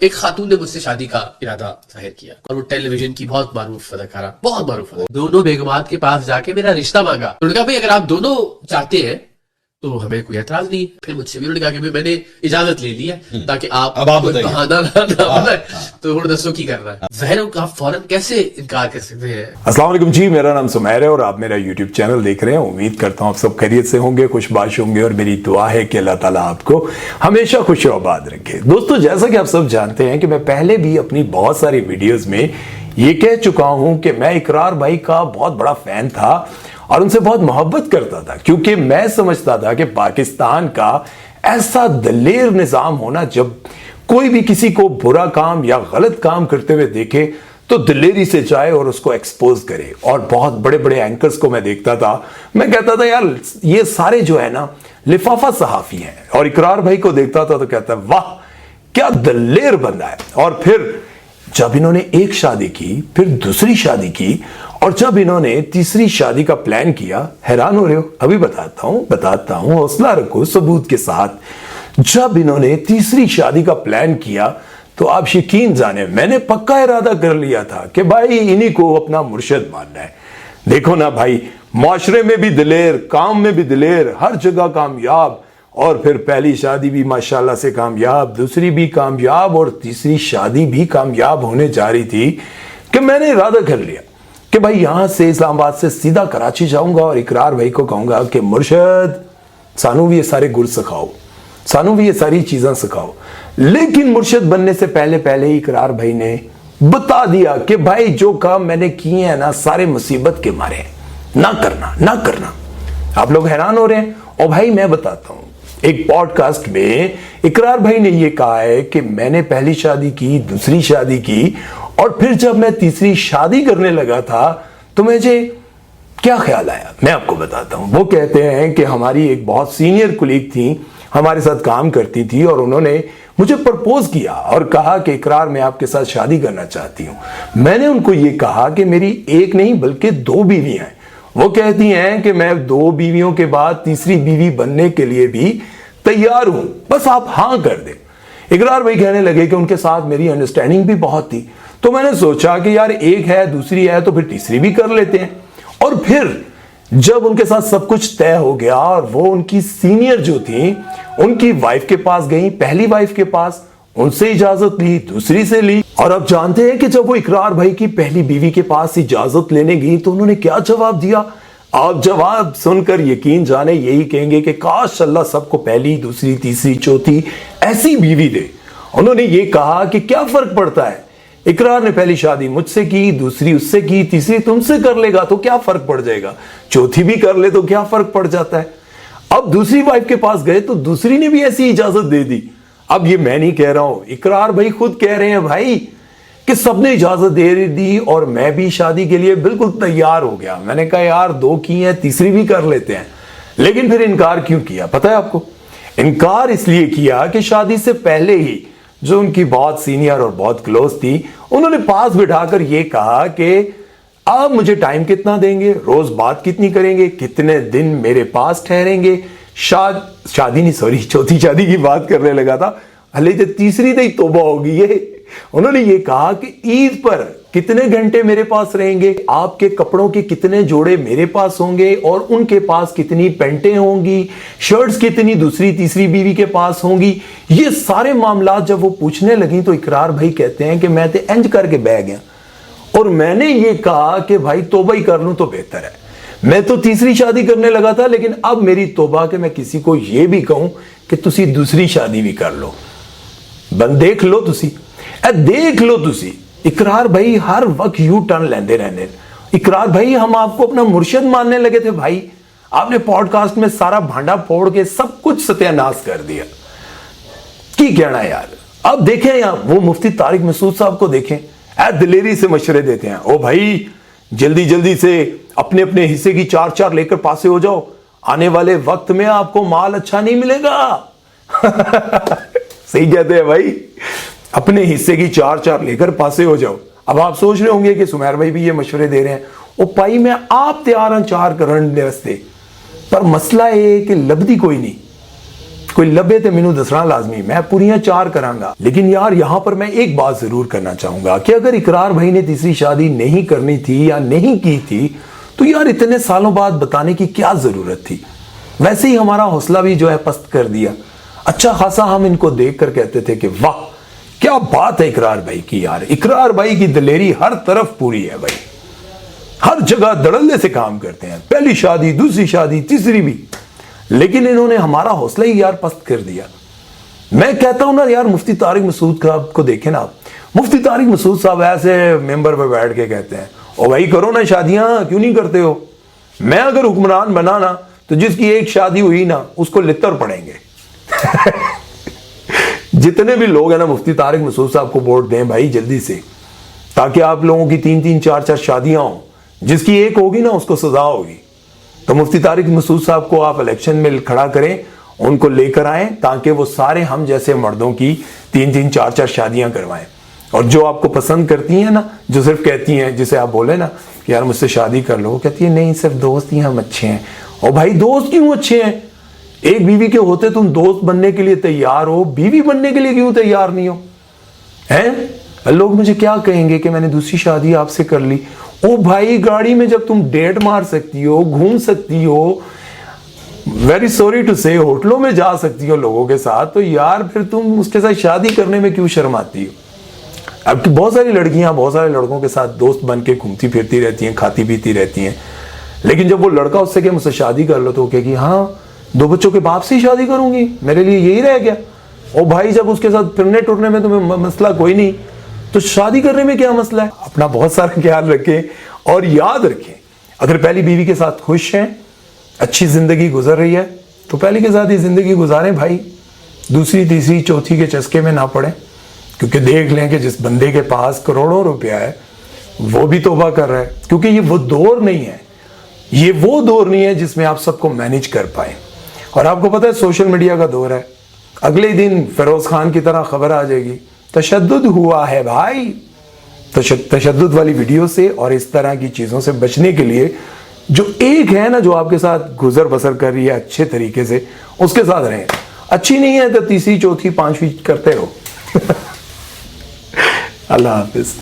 ایک خاتون نے مجھ سے شادی کا ارادہ ظاہر کیا اور وہ ٹیلی ویژن کی بہت معروف اداکارہ، بہت معروف دونوں بیگمات کے پاس جا کے میرا رشتہ مانگا. انہوں نے کہا بھائی اگر آپ دونوں چاہتے ہیں تو ہمیں کوئی اعتراض نہیں. پھر مجھ سے بھی انہوں نے کہا کہ میں نے اجازت لے لی ہے تاکہ آپ بہانہ نہ بنائیں. تو انہوں نے دسو کی کرنا ہے. ظاہر ہے آپ فوراً کیسے انکار کر سکتے ہیں. السلام علیکم جی، میرا نام سمیر ہے اور آپ میرا یوٹیوب چینل دیکھ رہے ہیں. امید کرتا ہوں آپ سب خیریت سے ہوں گے، خوش باش ہوں گے، اور میری دعا ہے کہ اللہ تعالیٰ آپ کو ہمیشہ خوش و آباد رکھے. دوستو، جیسا کہ آپ سب جانتے ہیں کہ میں پہلے بھی اپنی بہت ساری ویڈیوز میں یہ کہہ چکا ہوں کہ میں اقرار بھائی کا بہت بڑا فین تھا اور ان سے بہت محبت کرتا تھا، کیونکہ میں سمجھتا تھا کہ پاکستان کا ایسا دلیر نظام ہونا، جب کوئی بھی کسی کو برا کام یا غلط کام کرتے ہوئے دیکھے تو دلیری سے جائے اور اس کو ایکسپوز کرے. اور بہت بڑے بڑے اینکرز کو میں دیکھتا تھا، میں کہتا تھا یار یہ سارے جو ہے نا لفافہ صحافی ہیں. اور اقرار بھائی کو دیکھتا تھا تو کہتا واہ کیا دلیر بندہ ہے. اور پھر جب انہوں نے ایک شادی کی، پھر دوسری شادی کی، اور جب انہوں نے تیسری شادی کا پلان کیا، حیران ہو رہے ہو؟ ابھی بتاتا ہوں، حوصلہ رکھو ثبوت کے ساتھ. جب انہوں نے تیسری شادی کا پلان کیا تو آپ یقین جانے میں نے پکا ارادہ کر لیا تھا کہ بھائی انہی کو اپنا مرشد ماننا ہے. دیکھو نا بھائی، معاشرے میں بھی دلیر، کام میں بھی دلیر، ہر جگہ کامیاب، اور پھر پہلی شادی بھی ماشاءاللہ سے کامیاب، دوسری بھی کامیاب، اور تیسری شادی بھی کامیاب ہونے جا رہی تھی کہ میں نے ارادہ کر لیا کہ بھائی یہاں سے اسلام آباد سے سیدھا کراچی جاؤں گا اور اقرار بھائی کو کہوں گا کہ مرشد سانو بھی یہ سارے گر سکھاؤ، سانو بھی یہ ساری چیزاں سکھاؤ. لیکن مرشد بننے سے پہلے ہی اقرار بھائی نے بتا دیا کہ بھائی جو کام میں نے کیے ہیں نا سارے مصیبت کے مارے ہیں، نہ کرنا. آپ لوگ حیران ہو رہے ہیں. اور بھائی میں بتاتا ہوں، ایک پوڈ کاسٹ میں اقرار بھائی نے یہ کہا ہے کہ میں نے پہلی شادی کی، دوسری شادی کی، اور پھر جب میں تیسری شادی کرنے لگا تھا تو مجھے کیا خیال آیا میں آپ کو بتاتا ہوں. وہ کہتے ہیں کہ ہماری ایک بہت سینئر کولیگ تھی، ہمارے ساتھ کام کرتی تھی، اور انہوں نے مجھے پرپوز کیا اور کہا کہ اقرار میں آپ کے ساتھ شادی کرنا چاہتی ہوں. میں نے ان کو یہ کہا کہ میری ایک نہیں بلکہ 2 بیویاں ہیں. وہ کہتی ہیں کہ میں 2 بیویوں کے بعد تیسری بیوی بننے کے لیے بھی تیار ہوں، بس آپ ہاں کر دیں. اقرار بھائی کہنے لگے کہ ان کے ساتھ میری انڈرسٹینڈنگ بھی بہت تھی، تو میں نے سوچا کہ یار ایک ہے دوسری ہے تو پھر تیسری بھی کر لیتے ہیں. اور پھر جب ان کے ساتھ سب کچھ طے ہو گیا اور وہ ان کی سینئر جو تھیں ان کی وائف کے پاس گئیں، پہلی وائف کے پاس، ان سے اجازت لی، دوسری سے لی. اور اب جانتے ہیں کہ جب وہ اقرار بھائی کی پہلی بیوی کے پاس اجازت لینے گئی تو انہوں نے کیا جواب دیا. آپ جواب سن کر یقین جانے یہی کہیں گے کہ کاش اللہ سب کو پہلی، دوسری، تیسری، چوتھی ایسی بیوی دے. انہوں نے یہ کہا کہ کیا فرق پڑتا ہے، اقرار نے پہلی شادی مجھ سے کی، دوسری اس سے کی، تیسری تم سے کر لے گا تو کیا فرق پڑ جائے گا، چوتھی بھی کر لے تو کیا فرق پڑ جاتا ہے. اب دوسری وائف کے پاس گئے تو دوسری نے بھی ایسی اجازت دے دی. اب یہ میں نہیں کہہ رہا ہوں، اقرار بھائی خود کہہ رہے ہیں بھائی کہ سب نے اجازت دے دی اور میں بھی شادی کے لیے بالکل تیار ہو گیا. میں نے کہا یار 2 کی ہیں، تیسری بھی کر لیتے ہیں. لیکن پھر انکار کیوں کیا پتہ ہے آپ کو؟ انکار اس لیے کیا کہ شادی سے پہلے ہی جو ان کی بہت سینئر اور بہت کلوز تھی انہوں نے پاس بٹھا کر یہ کہا کہ آپ مجھے ٹائم کتنا دیں گے، روز بات کتنی کریں گے، کتنے دن میرے پاس ٹھہریں گے. چوتھی شادی کی بات کرنے لگا تھا، ہلے جو تیسری تھی توبہ ہوگی. یہ انہوں نے یہ کہا کہ عید پر کتنے گھنٹے میرے پاس رہیں گے، آپ کے کپڑوں کے کتنے جوڑے میرے پاس ہوں گے، اور ان کے پاس کتنی پینٹیں ہوں گی، شرٹس کتنی دوسری تیسری بیوی کے پاس ہوں گی. یہ سارے معاملات جب وہ پوچھنے لگیں تو اقرار بھائی کہتے ہیں کہ میں تے انج کر کے بہ گیا اور میں نے یہ کہا کہ بھائی توبہ ہی کر لوں تو بہتر ہے. میں تو تیسری شادی کرنے لگا تھا، لیکن اب میری توبہ کہ میں کسی کو یہ بھی کہوں کہ تسی دوسری شادی بھی کر لو. دیکھ لو تسی. اقرار بھائی ہر وقت یو ٹرن لیندے رہنے. اقرار بھائی ہم آپ کو اپنا مرشد ماننے لگے تھے بھائی، آپ نے پوڈ کاسٹ میں سارا بھانڈا پھوڑ کے سب کچھ ستیہ ناش کر دیا. کی کہنا ہے یار. اب دیکھیں یہاں وہ مفتی طارق مسعود صاحب کو دیکھیں، دلیری سے مشورے دیتے ہیں. او بھائی جلدی سے اپنے حصے کی 4 لے کر پاسے ہو جاؤ، آنے والے وقت میں آپ کو مال اچھا نہیں ملے گا. صحیح کہتے ہیں بھائی، اپنے حصے کی 4 لے کر پاسے ہو جاؤ. اب آپ سوچ رہے ہوں گے کہ سمیر بھائی بھی یہ مشورے دے رہے ہیں. او پائی میں آپ تیار ہیں 4 کرن دے رستے، پر مسئلہ یہ کہ لبدی کوئی نہیں. کوئی لبے تے مینوں دسنا لازمی میں پوریاں 4 کرانگا. لیکن یار یہاں پر میں ایک بات ضرور کرنا چاہوں گا کہ اگر اقرار بھائی نے تیسری شادی نہیں کرنی تھی یا نہیں کی تھی تو یار اتنے سالوں بعد بتانے کی کیا ضرورت تھی. ویسے ہی ہمارا حوصلہ بھی جو ہے پست کر دیا. اچھا خاصا ہم ان کو دیکھ کر کہتے تھے کہ واہ کیا بات ہے اقرار بھائی کی. یار اقرار بھائی کی دلیری ہر طرف پوری ہے بھائی, ہر جگہ دڑلے سے کام کرتے ہیں, پہلی شادی دوسری شادی تیسری بھی. لیکن انہوں نے ہمارا حوصلہ ہی یار پست کر دیا. میں کہتا ہوں نا یار مفتی طارق مسعود صاحب کو دیکھیں نا, مفتی طارق مسعود صاحب ایسے ممبر پہ بیٹھ کے کہتے ہیں او بھائی کرو نا شادیاں, کیوں نہیں کرتے ہو. میں اگر حکمران بنا نا تو جس کی ایک شادی ہوئی نا اس کو لتر پڑیں گے. جتنے بھی لوگ ہیں نا مفتی طارق مسعود صاحب کو ووٹ دیں بھائی جلدی سے, تاکہ آپ لوگوں کی 3 4 شادیاں ہوں. جس کی ایک ہوگی نا اس کو سزا ہوگی. تو مفتی طارق مسعود صاحب کو آپ الیکشن میں کھڑا کریں, ان کو لے کر آئیں تاکہ وہ سارے ہم جیسے مردوں کی 3 4 شادیاں کروائیں. اور جو آپ کو پسند کرتی ہیں نا, جو صرف کہتی ہیں, جسے آپ بولے نا کہ یار مجھ سے شادی کر لو, کہتی ہے نہیں صرف دوست ہی ہم اچھے ہیں. اور بھائی دوست کیوں اچھے ہیں؟ ایک بیوی کے ہوتے تم دوست بننے کے لیے تیار ہو, بیوی بننے کے لیے کیوں تیار نہیں ہو ہیں؟ لوگ مجھے کیا کہیں گے کہ میں نے دوسری شادی آپ سے کر لی. او بھائی گاڑی میں جب تم ڈیٹ مار سکتی ہو, گھوم سکتی ہو, ویری سوری ٹو سے ہوٹلوں میں جا سکتی ہو لوگوں کے ساتھ, تو یار پھر تم اس کے ساتھ شادی کرنے میں کیوں شرماتی ہو؟ اب بہت ساری لڑکیاں بہت سارے لڑکوں کے ساتھ دوست بن کے گھومتی پھرتی رہتی ہیں, کھاتی پیتی رہتی ہیں. لیکن جب وہ لڑکا اس سے کہ مجھ سے شادی کر لو تو وہ کہے گی ہاں 2 بچوں کے باپ سے ہی شادی کروں گی, میرے لیے یہی رہ گیا. اور بھائی جب اس کے ساتھ پھرنے ٹرنے میں تمہیں مسئلہ کوئی نہیں تو شادی کرنے میں کیا مسئلہ ہے؟ اپنا بہت سارا خیال رکھیں اور یاد رکھیں اگر پہلی بیوی کے ساتھ خوش ہیں, اچھی زندگی گزر رہی ہے تو پہلی کے ساتھ ہی زندگی گزاریں بھائی. دوسری تیسری چوتھی کے چسکے میں نہ پڑیں, کیونکہ دیکھ لیں کہ جس بندے کے پاس کروڑوں روپیہ ہے وہ بھی توبہ کر رہا ہے. کیونکہ یہ وہ دور نہیں ہے, یہ وہ دور نہیں ہے جس میں آپ سب کو مینیج کر پائیں. اور آپ کو پتہ ہے سوشل میڈیا کا دور ہے, اگلے دن فیروز خان کی طرح خبر آ جائے گی تشدد ہوا ہے بھائی. تشدد والی ویڈیو سے اور اس طرح کی چیزوں سے بچنے کے لیے جو ایک ہے نا جو آپ کے ساتھ گزر بسر کر رہی ہے اچھے طریقے سے, اس کے ساتھ رہیں. اچھی نہیں ہے تو تیسری چوتھی 5ویں کرتے رہو. اللہ حافظ.